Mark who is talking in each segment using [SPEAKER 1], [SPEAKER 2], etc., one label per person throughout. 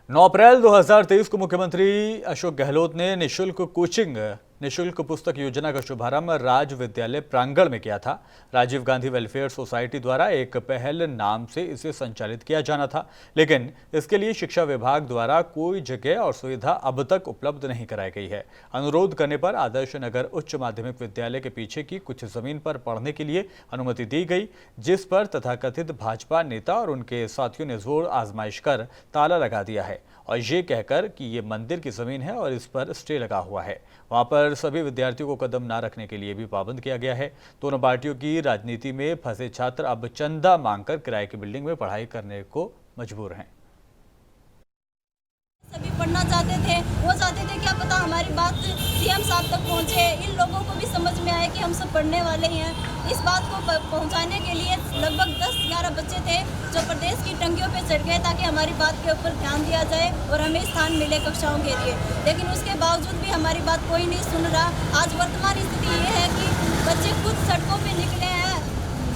[SPEAKER 1] 9 अप्रैल 2023 को मुख्यमंत्री अशोक गहलोत ने निशुल्क पुस्तक योजना का शुभारंभ राज विद्यालय प्रांगण में किया था। राजीव गांधी वेलफेयर सोसाइटी द्वारा एक पहल नाम से इसे संचालित किया जाना था, लेकिन इसके लिए शिक्षा विभाग द्वारा कोई जगह और सुविधा अब तक उपलब्ध नहीं कराई गई है। अनुरोध करने पर आदर्श नगर उच्च माध्यमिक विद्यालय के पीछे की कुछ जमीन पर पढ़ने के लिए अनुमति दी गई, जिस पर तथाकथित भाजपा नेता और उनके साथियों ने जोर आजमाइश कर ताला लगा दिया है और ये कहकर कि ये मंदिर की जमीन है और इस पर स्टे लगा हुआ है। वहां पर सभी विद्यार्थियों को कदम ना रखने के लिए भी पाबंद किया गया है। दोनों पार्टियों की राजनीति में फंसे छात्र अब चंदा मांगकर किराए की बिल्डिंग में पढ़ाई करने को मजबूर हैं।
[SPEAKER 2] सभी पढ़ना चाहते थे, वो चाहते थे क्या पता हमारी बात सीएम साहब तक पहुंचे, इन लोगों को भी समझ में आए कि हम सब पढ़ने वाले हैं। इस बात को पहुंचाने के लिए लगभग 10-11 बच्चे थे जो प्रदेश की टंकियों पे चढ़ गए ताकि हमारी बात के ऊपर ध्यान दिया जाए और हमें स्थान मिले कक्षाओं के लिए, लेकिन उसके बावजूद भी हमारी बात कोई नहीं सुन रहा। आज वर्तमान स्थिति ये है कि बच्चे खुद सड़कों पर निकले हैं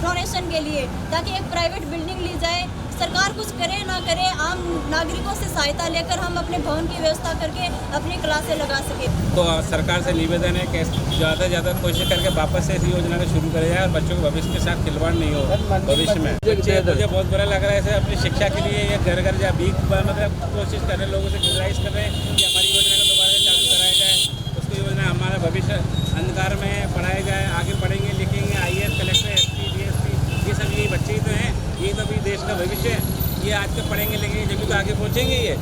[SPEAKER 2] डोनेशन के लिए ताकि एक प्राइवेट बिल्डिंग ली जाए। सरकार कुछ करे ना करे, आम नागरिकों से सहायता लेकर हम अपने भवन की व्यवस्था करके अपनी क्लासें लगा सके।
[SPEAKER 3] तो सरकार से निवेदन है कि ज़्यादा से ज़्यादा कोशिश करके वापस से इस योजना को शुरू करे जाए और बच्चों के भविष्य के साथ खिलवाड़ नहीं हो भविष्य में। मुझे बहुत बुरा लग रहा है ऐसे अपनी शिक्षा के लिए ये घर घर या भीख मतलब कोशिश कर रहे हैं, लोगों से गुजारिश कर रहे हैं कि हमारी योजना को दोबारा से चालू कराया जाए। उसकी योजना हमारा भविष्य अंधकार में पढ़ाया जाए, आगे पढ़ेंगे लिखेंगे, IAS कलेक्टर SP DSP ये सब यही बच्चे ही तो हैं, ये तो अभी देश का भविष्य है। ये आज तक पढ़ेंगे लिखेंगे जब भी तो आगे पहुंचेंगे। ये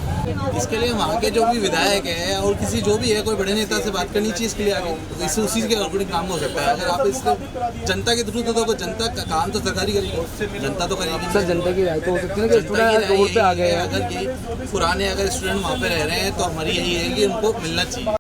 [SPEAKER 4] इसके लिए वहाँ के जो भी विधायक है और किसी जो भी है कोई बड़े नेता से बात करनी चाहिए इसके लिए आगे, इससे उसी के अकॉर्डिंग काम हो सकता है। अगर आप इसको जनता के थ्रू तो जनता का काम तो सरकारी करेगी, जनता तो करेगी।
[SPEAKER 5] सर जनता की राय तो हो सकती है कि स्टूडेंट रोड पे आ गए हैं।
[SPEAKER 4] अगर ये पुराने अगर स्टूडेंट वहाँ पे रह रहे हैं तो हमारी यही है कि उनको मिलना चाहिए।